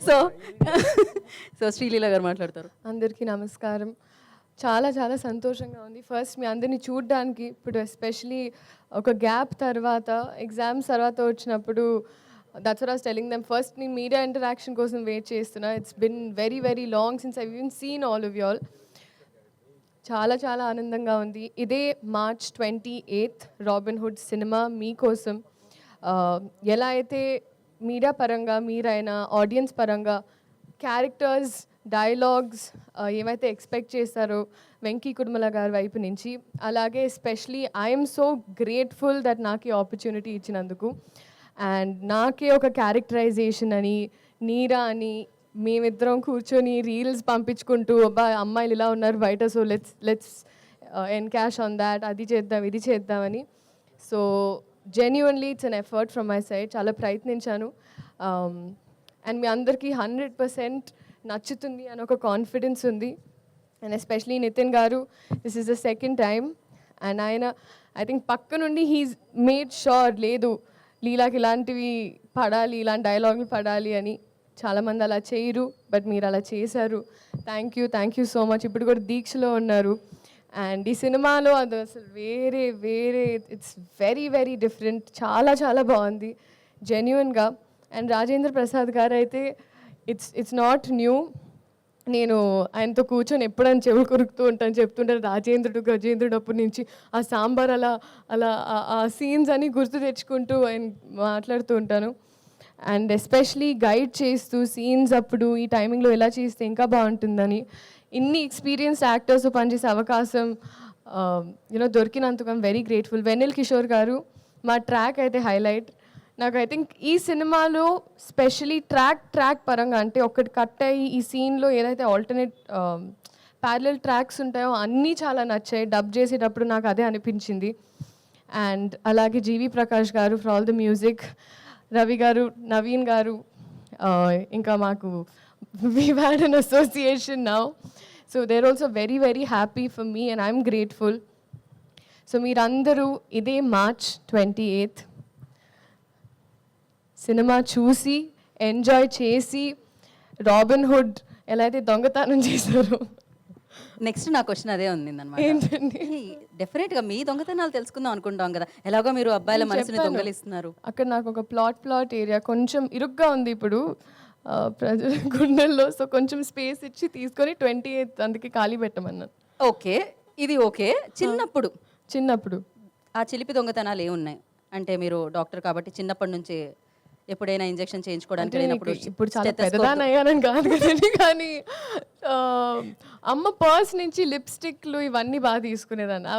So so Sreeleela గారు మాట్లాడతారు. అందరికీ నమస్కారం. చాలా చాలా సంతోషంగా ఉంది. ఫస్ట్ మీ అందరిని చూడడానికి ఇప్పుడు ఎస్పెషలీ ఒక గ్యాప్ తర్వాత ఎగ్జామ్స్ తర్వాత వచ్చినప్పుడు that's what I was telling them. First నేను మీడియా ఇంటరాక్షన్ కోసం వెయిట్ చేస్తున్నా. It's been very very long since I even seen all of you all. చాలా చాలా ఆనందంగా ఉంది. ఇదే March 28 రాబిన్హుడ్ సినిమా మీకోసం. ఎలా అయితే మీడియా పరంగా మీరైనా ఆడియన్స్ పరంగా క్యారెక్టర్స్ డైలాగ్స్ ఏమైతే ఎక్స్పెక్ట్ చేస్తారో వెంకీ కుడుమల గారి వైపు నుంచి, అలాగే especially I'm so grateful that నాకు ఈ ఆపర్చునిటీ ఇచ్చినందుకు. అండ్ నాకే ఒక క్యారెక్టరైజేషన్ అని నీరా అని మేమిద్దరం కూర్చొని రీల్స్ పంపించుకుంటూ అబ్బా అమ్మాయిలు ఇలా ఉన్నారు బయట, so let's encash on that, అది చేద్దాం ఇది చేద్దామని. So genuinely it's an effort from my side. చాలా ప్రయత్నించాను. అండ్ మీ అందరికీ 100% నచ్చుతుంది అని ఒక కాన్ఫిడెన్స్ ఉంది. అండ్ ఎస్పెషలీ నితిన్ గారు, this is the second time. And ఆయన ఐ థింక్ పక్క నుండి హీస్ మేడ్ షూర్ లేదు లీలాకి ఇలాంటివి పడాలి, ఇలాంటి డైలాగులు పడాలి అని. చాలామంది అలా చేయరు, బట్ మీరు అలా చేశారు. Thank you so much. ఇప్పుడు కూడా దీక్షలో ఉన్నారు. అండ్ ఈ సినిమాలో అది అసలు వేరే ఇట్స్ వెరీ వెరీ డిఫరెంట్. చాలా చాలా బాగుంది జెన్యున్గా. అండ్ రాజేంద్ర ప్రసాద్ గారు అయితే ఇట్స్ నాట్ న్యూ. నేను ఆయనతో కూర్చొని ఎప్పుడైనా చెవులు కొరుకుతూ ఉంటాను, చెప్తుంటాను రాజేంద్రుడు గజేంద్రుడు అప్పటి నుంచి ఆ సాంబార్ అలా అలా ఆ సీన్స్ అని గుర్తు తెచ్చుకుంటూ ఆయన మాట్లాడుతూ ఉంటాను. అండ్ ఎస్పెషలీ గైడ్ చేస్తూ సీన్స్ అప్పుడు ఈ టైమింగ్లో ఎలా చేస్తే ఇంకా బాగుంటుందని, ఇన్ని ఎక్స్పీరియన్స్డ్ యాక్టర్స్ పనిచేసే అవకాశం దొరికినందుకు I'm very grateful. Vennela Kishore గారు మా ట్రాక్ అయితే హైలైట్. నాకు ఐ థింక్ ఈ సినిమాలో స్పెషలీ ట్రాక్ పరంగా అంటే ఒకటి కట్ అయ్యి ఈ సీన్లో ఏదైతే ఆల్టర్నేట్ ప్యారలల్ ట్రాక్స్ ఉంటాయో అన్నీ చాలా నచ్చాయి. డబ్ చేసేటప్పుడు నాకు అదే అనిపించింది. అండ్ అలాగే జీవి ప్రకాష్ గారు for all the music, Ravi గారు, నవీన్ గారు, ఇంకా మాకు we've had an association now. So they're also very very happy for me and I'm grateful. So మీరందరూ ఇదే March 28 సినిమా చూసి ఎంజాయ్ చేసి రాబిన్హుడ్ ఎలా అయితే దొంగతనం చేశారో. నెక్స్ట్ నా క్వశ్చన్ అదే ఉంది అనమాట. ఏంటండి? డెఫినెట్గా మీ దొంగతనాలు తెలుసుకుందాం అనుకుంటాం కదా, ఎలాగో మీరు అబ్బాయిల మనసుని దొంగలిస్తున్నారు. అక్కడ నాకు ఒక ప్లాట్ ఏరియా కొంచెం ఇరుగ్గా ఉంది ఇప్పుడు ప్రజల గుండెల్లో. సో కొంచెం స్పేస్ ఇచ్చి తీసుకొని 28 అందుకే ఖాళీ పెట్టమన్నాను. ఓకే, ఇది ఓకే. చిన్నప్పుడు ఆ చిలిపి దొంగతనాలు ఏమున్నాయి అంటే, మీరు డాక్టర్ కాబట్టి చిన్నప్పటి నుంచి ఎప్పుడైనా ఇంజెక్షన్ చేయించుకోవడానికి వెళ్ళినప్పుడు, ఇప్పుడు చాలా పెద్దదాన్ని అయ్యానని కాదు కదండి, కానీ అమ్మ పర్స్ నుంచి లిప్స్టిక్లు ఇవన్నీ బాగా తీసుకునేదాన్ని.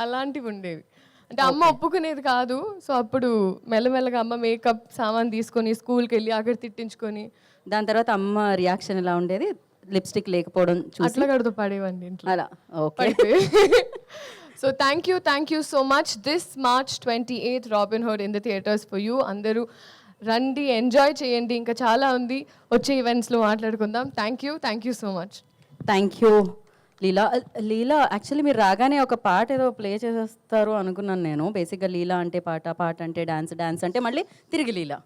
అలాంటివి ఉండేవి. అంటే అమ్మ ఒప్పుకునేది కాదు. సో అప్పుడు మెల్లమెల్లగా అమ్మ మేకప్ సామాన్ తీసుకొని స్కూల్కి వెళ్ళి అక్కడ తిట్టించుకొని, దాని తర్వాత అమ్మ రియాక్షన్ ఎలా ఉండేది లిప్స్టిక్ లేకపోవడం చూసి? అట్లా కడుతూ పడేవండి ఇంట్లో అలా. Okay. So thank you so much. This March 28 Robinhood in the theatres for you. అందరూ రండి, ఎంజాయ్ చేయండి. ఇంకా చాలా ఉంది, వచ్చే ఈవెంట్స్లో మాట్లాడుకుందాం. Thank you so much. Thank you Leela. Actually మీరు రాగానే ఒక పాట ఏదో ప్లే చేసేస్తారు అనుకున్నాను నేను. బేసిక్గా లీలా అంటే పాట అంటే డాన్స్ అంటే మళ్ళీ తిరిగి లీలా.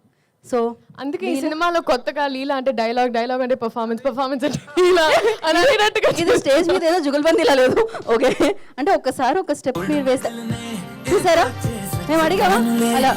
సో అందుకే ఈ సినిమాలో కొత్తగా లీలా అంటే డైలాగ్ అంటే పర్ఫార్మెన్స్ అంటే లీలా అని అనేటట్టుగా ఇది స్టేజ్ మీద ఏదో జుగల్బందీలా లేదు. ఓకే, అంటే ఒక్కసారి ఒక స్టెప్ మీరు వేస్తే చూసారా, మేము అడిగామా అలా